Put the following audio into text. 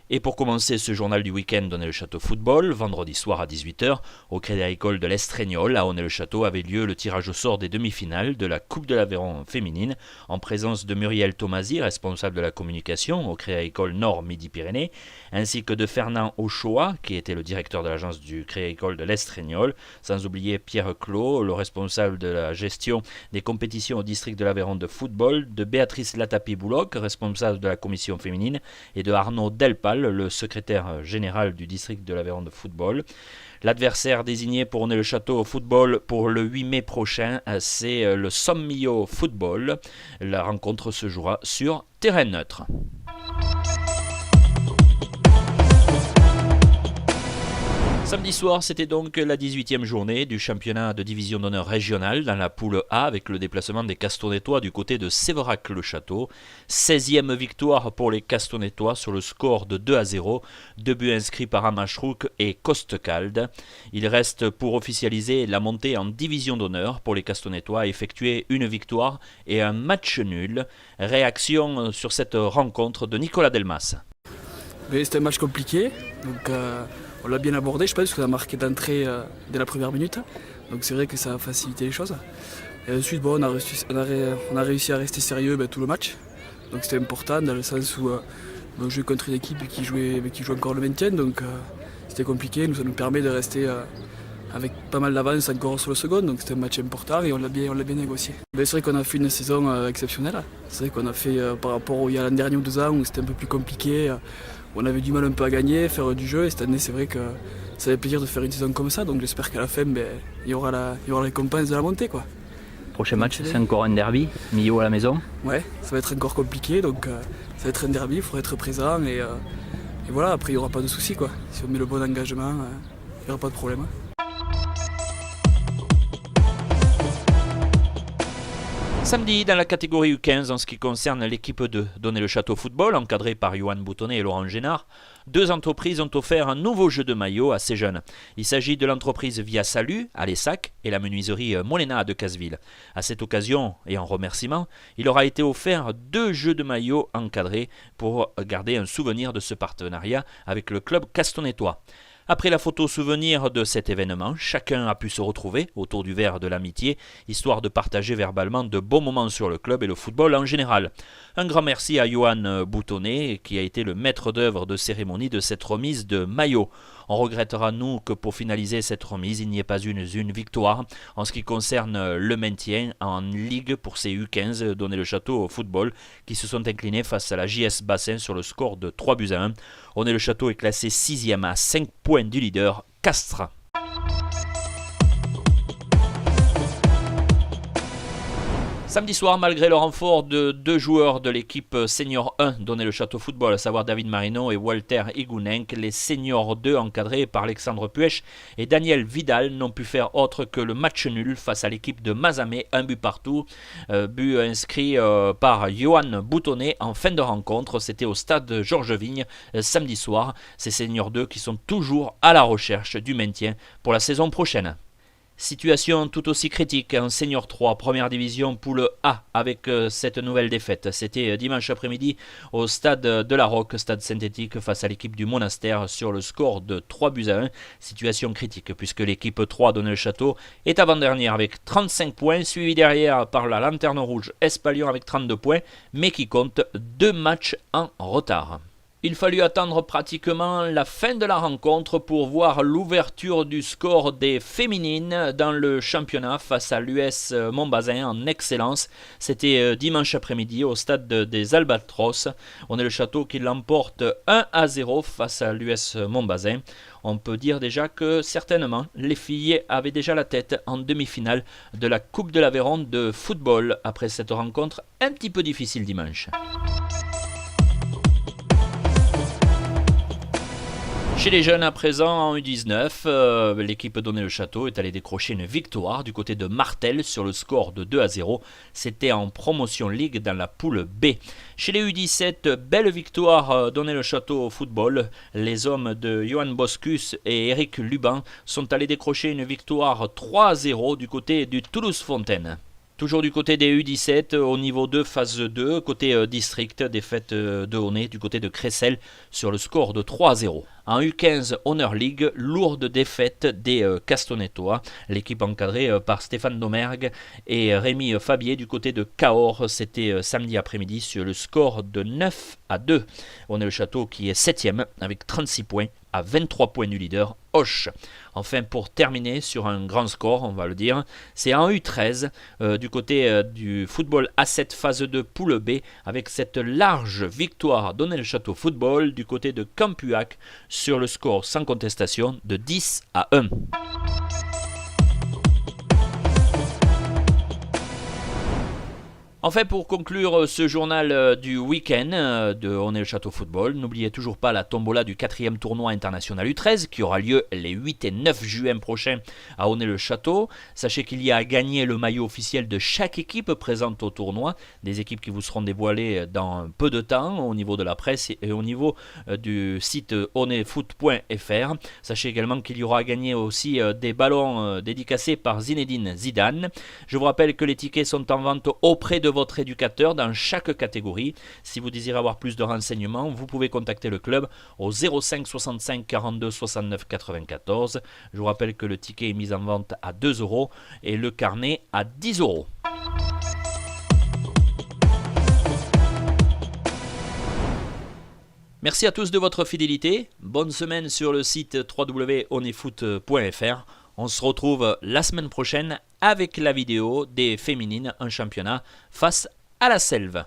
Et pour commencer ce journal du week-end d'Onet-le-Château Football, vendredi soir à 18h, au Crédit Agricole de l'Estrégnol, à Onet-le-Château avait lieu le tirage au sort des demi-finales de la Coupe de l'Aveyron féminine, en présence de Muriel Tomasi, responsable de la communication au Crédit Agricole Nord-Midi-Pyrénées, ainsi que de Fernand Ochoa, qui était le directeur de l'agence du Crédit Agricole de l'Estrégnol, sans oublier Pierre Clos, le responsable de la gestion des compétitions au district de l'Aveyron de football, de Béatrice Latapi-Bouloc, responsable de la commission féminine, et de Arnaud Delpal, le secrétaire général du district de l'Aveyron de football. L'adversaire désigné pour Onet-le-Château au football pour le 8 mai prochain, c'est le Sommillo Football. La rencontre se jouera sur terrain neutre. Samedi soir, c'était donc la 18e journée du championnat de division d'honneur régionale dans la poule A avec le déplacement des Castonetois du côté de Séverac-le-Château. 16e victoire pour les Castonetois sur le score de 2-0, 2 buts inscrits par Amachrouk et Costecalde. Il reste pour officialiser la montée en division d'honneur pour les Castonetois à effectuer une victoire et un match nul. Réaction sur cette rencontre de Nicolas Delmas. Mais c'était un match compliqué, donc on l'a bien abordé, je pense qu'on a marqué d'entrée dès la première minute, donc c'est vrai que ça a facilité les choses. Et ensuite on a réussi à rester sérieux tout le match, donc c'était important dans le sens où on jouait contre une équipe qui jouait encore le maintien, donc c'était compliqué, ça nous permet de rester avec pas mal d'avance encore sur le second, donc c'était un match important et on l'a bien négocié. Mais c'est vrai qu'on a fait une saison exceptionnelle, c'est vrai qu'on a fait par rapport à l'an dernier ou 2 ans où c'était un peu plus compliqué. On avait du mal un peu à gagner, faire du jeu, et cette année c'est vrai que ça fait plaisir de faire une saison comme ça, donc j'espère qu'à la fin il y aura la récompense de la montée, quoi. Prochain match, c'est encore un derby, Millau à la maison. Ouais, ça va être encore compliqué, donc ça va être un derby, il faudra être présent et voilà, après il n'y aura pas de soucis, quoi. Si on met le bon engagement, il n'y aura pas de problème. Samedi, dans la catégorie U15, en ce qui concerne l'équipe de Onet-le-Château Football, encadrée par Johan Boutonnet et Laurent Génard, 2 entreprises ont offert un nouveau jeu de maillot à ces jeunes. Il s'agit de l'entreprise Via Salut, à Lessac, et la menuiserie Molena de Casseville. À cette occasion, et en remerciement, il leur a été offert 2 jeux de maillot encadrés pour garder un souvenir de ce partenariat avec le club castonetois. Après la photo souvenir de cet événement, chacun a pu se retrouver autour du verre de l'amitié, histoire de partager verbalement de bons moments sur le club et le football en général. Un grand merci à Johan Boutonnet, qui a été le maître d'œuvre de cérémonie de cette remise de maillot. On regrettera, nous, que pour finaliser cette remise, il n'y ait pas une victoire en ce qui concerne le maintien en Ligue pour ces U15 d'Onet-le-Château au football, qui se sont inclinés face à la JS Bassin sur le score de 3-1. Onet-le-Château est classé 6e à 5 points du leader, Castres. Samedi soir, malgré le renfort de 2 joueurs de l'équipe Senior 1 d'Onet-le-Château Football, à savoir David Marino et Walter Igounenc, les Senior 2 encadrés par Alexandre Puech et Daniel Vidal n'ont pu faire autre que le match nul face à l'équipe de Mazamet, 1 but partout. But inscrit par Johan Boutonnet en fin de rencontre. C'était au stade Georges Vigne samedi soir. Ces Senior 2 qui sont toujours à la recherche du maintien pour la saison prochaine. Situation tout aussi critique en Senior 3, première division poule A avec cette nouvelle défaite. C'était dimanche après-midi au stade de la Roque, stade synthétique face à l'équipe du Monastère sur le score de 3-1. Situation critique puisque l'équipe 3 d'Onet-le-Château est avant-dernière avec 35 points, suivi derrière par la Lanterne Rouge Espalion avec 32 points, mais qui compte 2 matchs en retard. Il fallut attendre pratiquement la fin de la rencontre pour voir l'ouverture du score des féminines dans le championnat face à l'US Montbazin en excellence. C'était dimanche après-midi au stade des Albatros. Onet-le-Château qui l'emporte 1-0 face à l'US Montbazin. On peut dire déjà que certainement les filles avaient déjà la tête en demi-finale de la Coupe de l'Aveyron de football après cette rencontre un petit peu difficile dimanche. Chez les jeunes à présent en U19, l'équipe d'Onet-le-Château est allée décrocher une victoire du côté de Martel sur le score de 2-0. C'était en promotion Ligue dans la poule B. Chez les U17, belle victoire d'Onet-le-Château au football. Les hommes de Johan Boscus et Eric Luban sont allés décrocher une victoire 3-0 du côté du Toulouse-Fontaine. Toujours du côté des U17, au niveau 2, phase 2, côté district, défaite de Honnay du côté de Cressel sur le score de 3-0. En U15 Honor League, lourde défaite des Castonetois, l'équipe encadrée par Stéphane Domergue et Rémi Fabier du côté de Cahors. C'était samedi après-midi sur le score de 9-2. Honnay-le-Château qui est 7ème avec 36 points à 23 points du leader Auch. Enfin, pour terminer sur un grand score, on va le dire, c'est en U13 du côté du football A7 phase 2 poule B avec cette large victoire d'Honnay-le-Château Football du côté de Campuac sur le score sans contestation de 10-1. Enfin, pour conclure ce journal du week-end de Honnay-le-Château Football, n'oubliez toujours pas la tombola du 4e tournoi international U13 qui aura lieu les 8 et 9 juin prochains à Honnay-le-Château. Sachez qu'il y a à gagner le maillot officiel de chaque équipe présente au tournoi, des équipes qui vous seront dévoilées dans peu de temps au niveau de la presse et au niveau du site honnayfoot.fr. Sachez également qu'il y aura à gagner aussi des ballons dédicacés par Zinedine Zidane. Je vous rappelle que les tickets sont en vente auprès de votre éducateur dans chaque catégorie. Si vous désirez avoir plus de renseignements, vous pouvez contacter le club au 05 65 42 69 94. Je vous rappelle que le ticket est mis en vente à 2 € et le carnet à 10 €. Merci à tous de votre fidélité. Bonne semaine sur le site www.honnayfoot.fr. On se retrouve la semaine prochaine avec la vidéo des féminines en championnat face à la Selve.